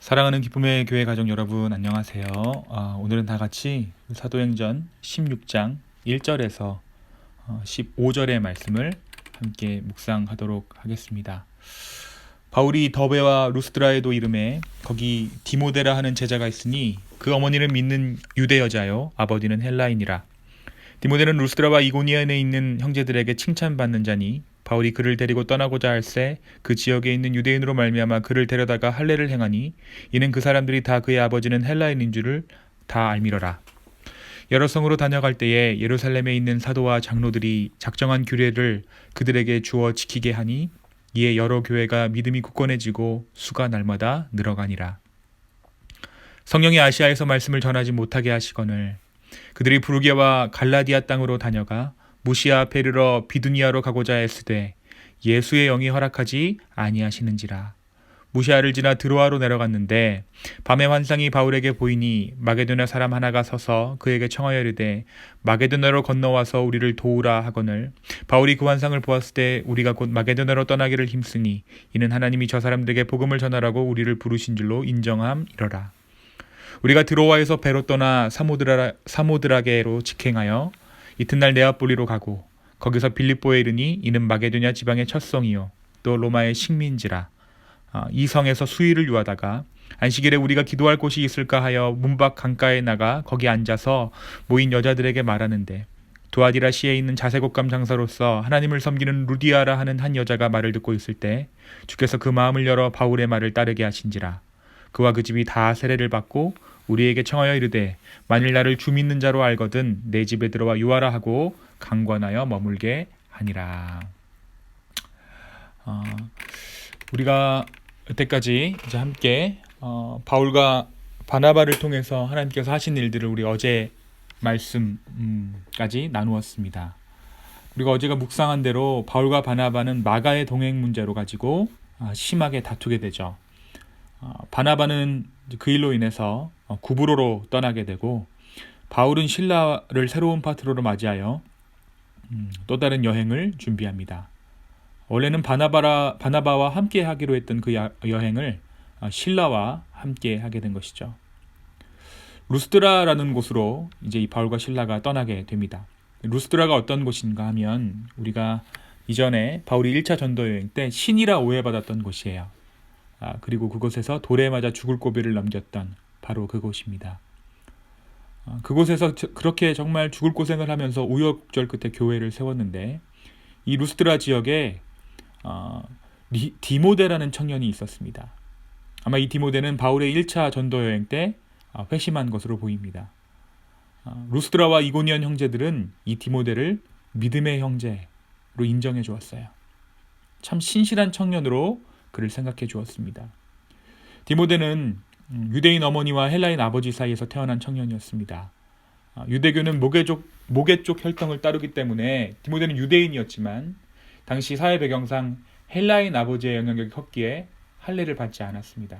사랑하는 기쁨의 교회 가족 여러분, 안녕하세요. 오늘은 다 같이 사도행전 16장 1절에서 15절의 말씀을 함께 묵상하도록 하겠습니다. 바울이 더베와 루스드라에도 이름에 거기 디모데라 하는 제자가 있으니 그 어머니는 믿는 유대 여자요 아버지는 헬라인이라. 디모데는 루스드라와 이고니안에 있는 형제들에게 칭찬받는 자니 바울이 그를 데리고 떠나고자 할새 그 지역에 있는 유대인으로 말미암아 그를 데려다가 할례를 행하니 이는 그 사람들이 다 그의 아버지는 헬라인인 줄을 다 알미러라. 여러 성으로 다녀갈 때에 예루살렘에 있는 사도와 장로들이 작정한 규례를 그들에게 주어 지키게 하니 이에 여러 교회가 믿음이 굳건해지고 수가 날마다 늘어가니라. 성령이 아시아에서 말씀을 전하지 못하게 하시거늘 그들이 부르기아와 갈라디아 땅으로 다녀가 무시아 앞에 이르러 비두니아로 가고자 했으되 예수의 영이 허락하지 아니하시는지라. 무시아를 지나 드로아로 내려갔는데 밤에 환상이 바울에게 보이니 마게도냐 사람 하나가 서서 그에게 청하여 이르되 마게도냐로 건너와서 우리를 도우라 하거늘 바울이 그 환상을 보았을 때 우리가 곧 마게도냐로 떠나기를 힘쓰니 이는 하나님이 저 사람들에게 복음을 전하라고 우리를 부르신 줄로 인정함이러라. 우리가 드로아에서 배로 떠나 사모드라게로 직행하여 이튿날 네아폴리로 가고 거기서 빌립보에 이르니 이는 마게도냐 지방의 첫 성이요 또 로마의 식민지라. 이 성에서 수일을 유하다가 안식일에 우리가 기도할 곳이 있을까 하여 문밖 강가에 나가 거기 앉아서 모인 여자들에게 말하는데 두아디라 시에 있는 자색옷감 장사로서 하나님을 섬기는 루디아라 하는 한 여자가 말을 듣고 있을 때 주께서 그 마음을 열어 바울의 말을 따르게 하신지라. 그와 그 집이 다 세례를 받고 우리에게 청하여 이르되 만일 나를 주 믿는 자로 알거든 내 집에 들어와 유하라 하고 강권하여 머물게 하니라. 우리가 여태까지 이제 함께 바울과 바나바를 통해서 하나님께서 하신 일들을 우리 어제 말씀까지 나누었습니다. 우리가 어제가 묵상한 대로 바울과 바나바는 마가의 동행 문제로 가지고 심하게 다투게 되죠. 바나바는 그 일로 인해서 구브로로 떠나게 되고 바울은 신라를 새로운 파트너로 맞이하여 또 다른 여행을 준비합니다. 원래는 바나바와 함께 하기로 했던 그 여행을 신라와 함께 하게 된 것이죠. 루스드라라는 곳으로 이제 이 바울과 신라가 떠나게 됩니다. 루스드라가 어떤 곳인가 하면 우리가 이전에 바울이 1차 전도 여행 때 신이라 오해받았던 곳이에요. 그리고 그곳에서 돌에 맞아 죽을 고비를 넘겼던 바로 그곳입니다. 그곳에서 그렇게 정말 죽을 고생을 하면서 우여곡절 끝에 교회를 세웠는데 이 루스드라 지역에 디모데라는 청년이 있었습니다. 아마 이 디모데는 바울의 1차 전도 여행 때 회심한 것으로 보입니다. 루스드라와 이고니온 형제들은 이 디모데를 믿음의 형제로 인정해 주었어요. 참 신실한 청년으로 그를 생각해 주었습니다. 디모데는 유대인 어머니와 헬라인 아버지 사이에서 태어난 청년이었습니다. 유대교는 모계 쪽 혈통을 따르기 때문에 디모데는 유대인이었지만 당시 사회 배경상 헬라인 아버지의 영향력이 컸기에 할례를 받지 않았습니다.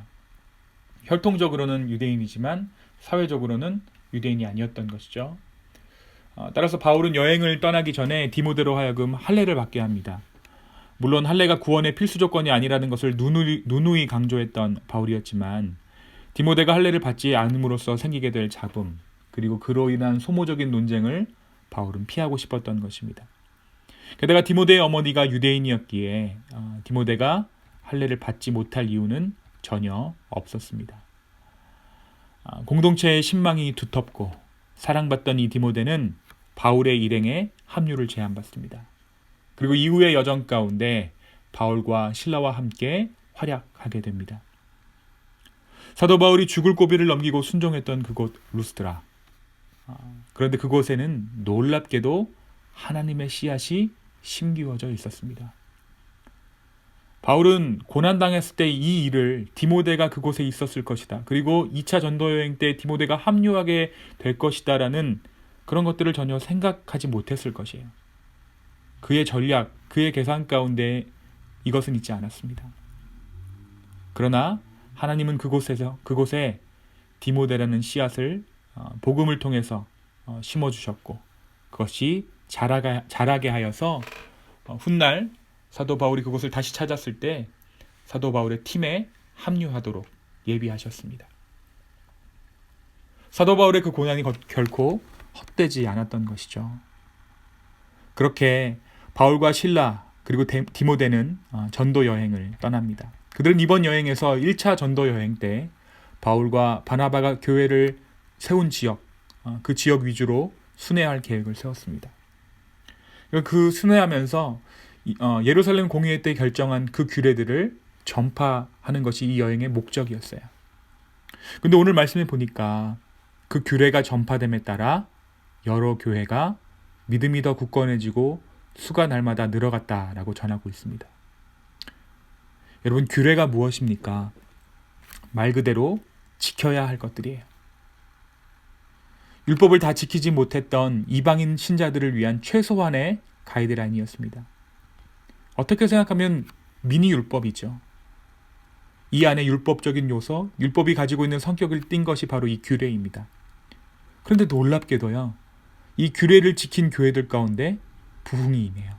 혈통적으로는 유대인이지만 사회적으로는 유대인이 아니었던 것이죠. 따라서 바울은 여행을 떠나기 전에 디모데로 하여금 할례를 받게 합니다. 물론 할례가 구원의 필수 조건이 아니라는 것을 누누이 강조했던 바울이었지만 디모데가 할례를 받지 않음으로써 생기게 될 잡음 그리고 그로 인한 소모적인 논쟁을 바울은 피하고 싶었던 것입니다. 게다가 디모데의 어머니가 유대인이었기에 디모데가 할례를 받지 못할 이유는 전혀 없었습니다. 공동체의 신망이 두텁고 사랑받던 이 디모데는 바울의 일행에 합류를 제안받습니다. 그리고 이후의 여정 가운데 바울과 신라와 함께 활약하게 됩니다. 사도 바울이 죽을 고비를 넘기고 순종했던 그곳 루스드라. 그런데 그곳에는 놀랍게도 하나님의 씨앗이 심기워져 있었습니다. 바울은 고난당했을 때 이 일을 디모데가 그곳에 있었을 것이다. 그리고 2차 전도여행 때 디모데가 합류하게 될 것이다 라는 그런 것들을 전혀 생각하지 못했을 것이에요. 그의 전략, 그의 계산 가운데 이것은 있지 않았습니다. 그러나 하나님은 그곳에 디모데라는 씨앗을 복음을 통해서 심어주셨고 그것이 자라게 하여서 훗날 사도 바울이 그곳을 다시 찾았을 때 사도 바울의 팀에 합류하도록 예비하셨습니다. 사도 바울의 그 고난이 결코 헛되지 않았던 것이죠. 그렇게 바울과 실라 그리고 디모데는 전도 여행을 떠납니다. 그들은 이번 여행에서 1차 전도 여행 때 바울과 바나바가 교회를 세운 지역, 그 지역 위주로 순회할 계획을 세웠습니다. 그 순회하면서 예루살렘 공의회 때 결정한 그 규례들을 전파하는 것이 이 여행의 목적이었어요. 근데 오늘 말씀에 보니까 그 규례가 전파됨에 따라 여러 교회가 믿음이 더 굳건해지고 수가 날마다 늘어갔다라고 전하고 있습니다. 여러분, 규례가 무엇입니까? 말 그대로 지켜야 할 것들이에요. 율법을 다 지키지 못했던 이방인 신자들을 위한 최소한의 가이드라인이었습니다. 어떻게 생각하면 미니 율법이죠. 이 안에 율법적인 요소, 율법이 가지고 있는 성격을 띈 것이 바로 이 규례입니다. 그런데 놀랍게도요, 이 규례를 지킨 교회들 가운데 부흥이 임해요.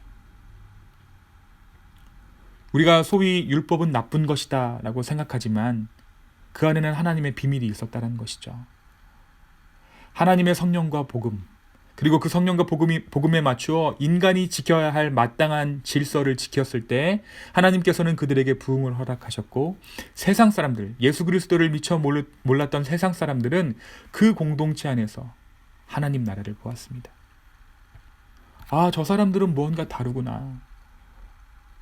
우리가 소위 율법은 나쁜 것이다 라고 생각하지만 그 안에는 하나님의 비밀이 있었다는 것이죠. 하나님의 성령과 복음, 그리고 그 성령과 복음에 맞추어 인간이 지켜야 할 마땅한 질서를 지켰을 때 하나님께서는 그들에게 부흥을 허락하셨고, 세상 사람들, 예수 그리스도를 미처 몰랐던 세상 사람들은 그 공동체 안에서 하나님 나라를 보았습니다. 아, 저 사람들은 무언가 다르구나.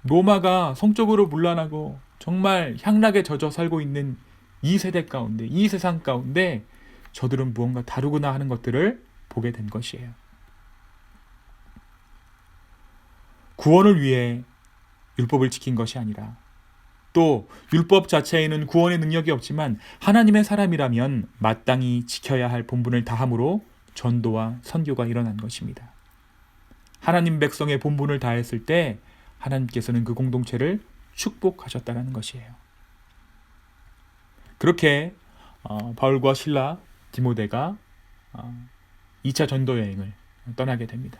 로마가 성적으로 문란하고 정말 향락에 젖어 살고 있는 이 세대 가운데, 이 세상 가운데 저들은 무언가 다르구나 하는 것들을 보게 된 것이에요. 구원을 위해 율법을 지킨 것이 아니라, 또 율법 자체에는 구원의 능력이 없지만 하나님의 사람이라면 마땅히 지켜야 할 본분을 다함으로 전도와 선교가 일어난 것입니다. 하나님 백성의 본분을 다했을 때 하나님께서는 그 공동체를 축복하셨다는 것이에요. 그렇게 바울과 실라, 디모데가 2차 전도 여행을 떠나게 됩니다.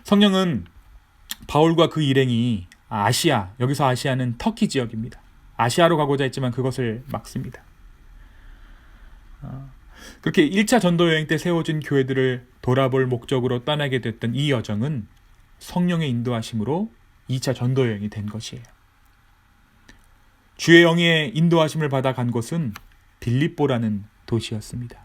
성령은 바울과 그 일행이 아시아, 여기서 아시아는 터키 지역입니다. 아시아로 가고자 했지만 그것을 막습니다. 그렇게 1차 전도 여행 때 세워진 교회들을 돌아볼 목적으로 떠나게 됐던 이 여정은 성령의 인도하심으로 2차 전도 여행이 된 것이에요. 주의 영의 인도하심을 받아 간 곳은 빌립보라는 도시였습니다.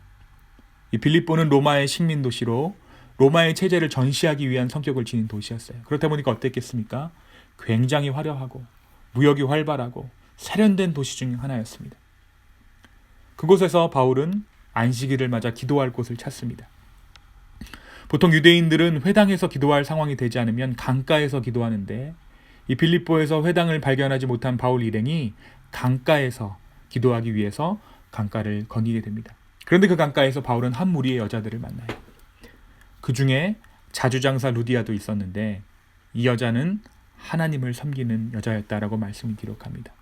이 빌립보는 로마의 식민 도시로 로마의 체제를 전시하기 위한 성격을 지닌 도시였어요. 그렇다 보니까 어땠겠습니까? 굉장히 화려하고 무역이 활발하고 세련된 도시 중 하나였습니다. 그곳에서 바울은 안식일을 맞아 기도할 곳을 찾습니다. 보통 유대인들은 회당에서 기도할 상황이 되지 않으면 강가에서 기도하는데, 이 빌립보에서 회당을 발견하지 못한 바울 일행이 강가에서 기도하기 위해서 강가를 거니게 됩니다. 그런데 그 강가에서 바울은 한 무리의 여자들을 만나요. 그 중에 자주장사 루디아도 있었는데 이 여자는 하나님을 섬기는 여자였다라고 말씀을 기록합니다.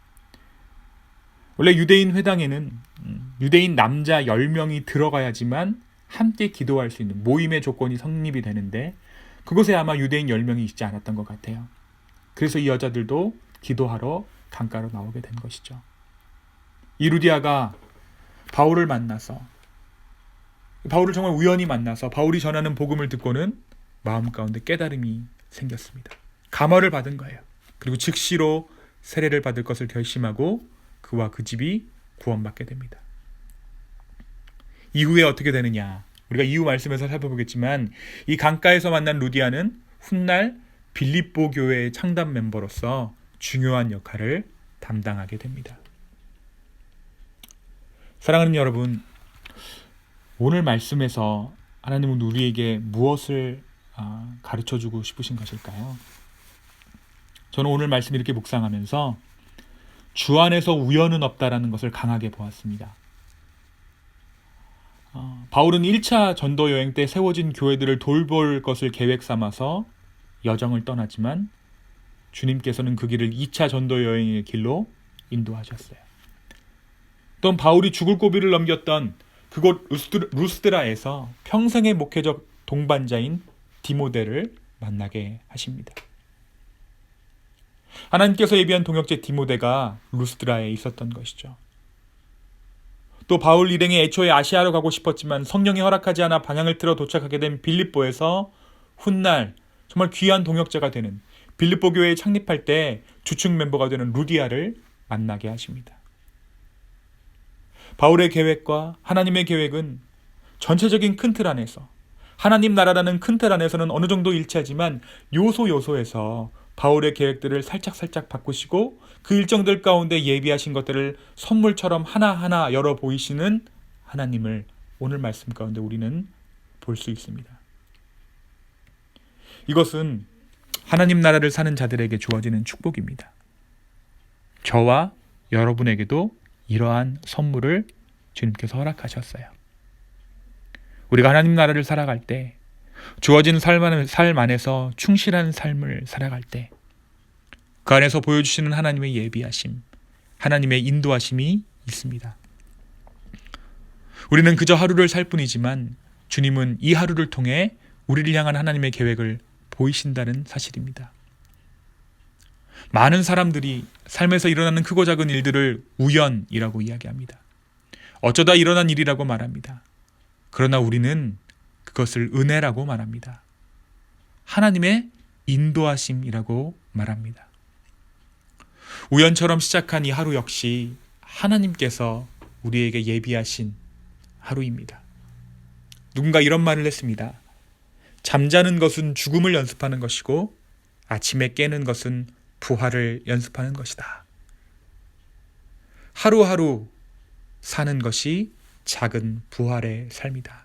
원래 유대인 회당에는 유대인 남자 10명이 들어가야지만 함께 기도할 수 있는 모임의 조건이 성립이 되는데, 그곳에 아마 유대인 10명이 있지 않았던 것 같아요. 그래서 이 여자들도 기도하러 강가로 나오게 된 것이죠. 이 루디아가 바울을 정말 우연히 만나서 바울이 전하는 복음을 듣고는 마음 가운데 깨달음이 생겼습니다. 감화를 받은 거예요. 그리고 즉시로 세례를 받을 것을 결심하고 그와 그 집이 구원받게 됩니다. 이후에 어떻게 되느냐, 우리가 이후 말씀에서 살펴보겠지만 이 강가에서 만난 루디아는 훗날 빌립보 교회의 창단 멤버로서 중요한 역할을 담당하게 됩니다. 사랑하는 여러분, 오늘 말씀에서 하나님은 우리에게 무엇을 가르쳐주고 싶으신 것일까요? 저는 오늘 말씀 이렇게 묵상하면서 주 안에서 우연은 없다라는 것을 강하게 보았습니다. 바울은 1차 전도 여행 때 세워진 교회들을 돌볼 것을 계획 삼아서 여정을 떠났지만 주님께서는 그 길을 2차 전도 여행의 길로 인도하셨어요. 또 바울이 죽을 고비를 넘겼던 그곳 루스드라에서 평생의 목회적 동반자인 디모데를 만나게 하십니다. 하나님께서 예비한 동역자 디모데가 루스드라에 있었던 것이죠. 또 바울 일행이 애초에 아시아로 가고 싶었지만 성령이 허락하지 않아 방향을 틀어 도착하게 된 빌립보에서 훗날 정말 귀한 동역자가 되는 빌립보 교회에 창립할 때 주축 멤버가 되는 루디아를 만나게 하십니다. 바울의 계획과 하나님의 계획은 전체적인 큰 틀 안에서, 하나님 나라라는 큰 틀 안에서는 어느 정도 일치하지만 요소에서 바울의 계획들을 살짝 바꾸시고 그 일정들 가운데 예비하신 것들을 선물처럼 하나하나 열어 보이시는 하나님을 오늘 말씀 가운데 우리는 볼 수 있습니다. 이것은 하나님 나라를 사는 자들에게 주어지는 축복입니다. 저와 여러분에게도 이러한 선물을 주님께서 허락하셨어요. 우리가 하나님 나라를 살아갈 때, 주어진 삶 안에서 충실한 삶을 살아갈 때, 그 안에서 보여주시는 하나님의 예비하심, 하나님의 인도하심이 있습니다. 우리는 그저 하루를 살 뿐이지만 주님은 이 하루를 통해 우리를 향한 하나님의 계획을 보이신다는 사실입니다. 많은 사람들이 삶에서 일어나는 크고 작은 일들을 우연이라고 이야기합니다. 어쩌다 일어난 일이라고 말합니다. 그러나 우리는 그것을 은혜라고 말합니다. 하나님의 인도하심이라고 말합니다. 우연처럼 시작한 이 하루 역시 하나님께서 우리에게 예비하신 하루입니다. 누군가 이런 말을 했습니다. 잠자는 것은 죽음을 연습하는 것이고 아침에 깨는 것은 부활을 연습하는 것이다. 하루하루 사는 것이 작은 부활의 삶이다.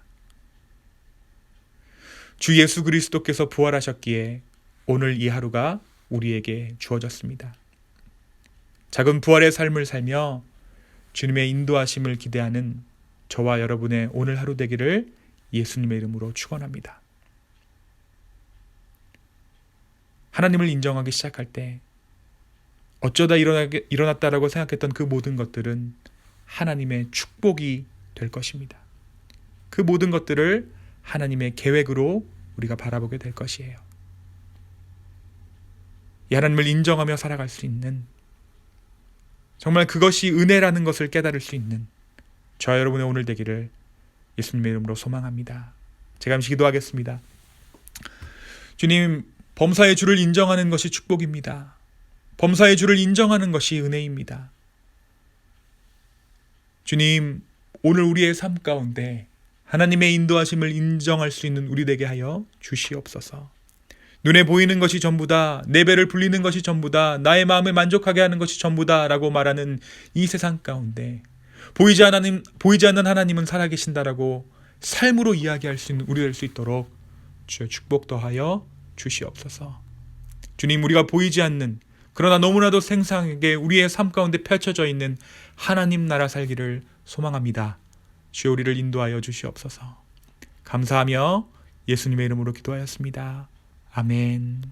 주 예수 그리스도께서 부활하셨기에 오늘 이 하루가 우리에게 주어졌습니다. 작은 부활의 삶을 살며 주님의 인도하심을 기대하는 저와 여러분의 오늘 하루 되기를 예수님의 이름으로 축원합니다. 하나님을 인정하기 시작할 때 어쩌다 일어났다라고 생각했던 그 모든 것들은 하나님의 축복이 될 것입니다. 그 모든 것들을 하나님의 계획으로 우리가 바라보게 될 것이에요. 이 하나님을 인정하며 살아갈 수 있는, 정말 그것이 은혜라는 것을 깨달을 수 있는 저와 여러분의 오늘 되기를 예수님의 이름으로 소망합니다. 제가 잠시 기도하겠습니다. 주님, 범사의 주를 인정하는 것이 축복입니다. 범사의 주를 인정하는 것이 은혜입니다. 주님, 오늘 우리의 삶 가운데 하나님의 인도하심을 인정할 수 있는 우리 되게 하여 주시옵소서. 눈에 보이는 것이 전부다, 내 배를 불리는 것이 전부다, 나의 마음을 만족하게 하는 것이 전부다 라고 말하는 이 세상 가운데 보이지 않는 하나님은 살아계신다라고 삶으로 이야기할 수 있는 우리 될 수 있도록 주여 축복 더하여 주시옵소서. 주님, 우리가 보이지 않는, 그러나 너무나도 생생하게 우리의 삶 가운데 펼쳐져 있는 하나님 나라 살기를 소망합니다. 주여 우리를 인도하여 주시옵소서. 감사하며 예수님의 이름으로 기도하였습니다. 아멘.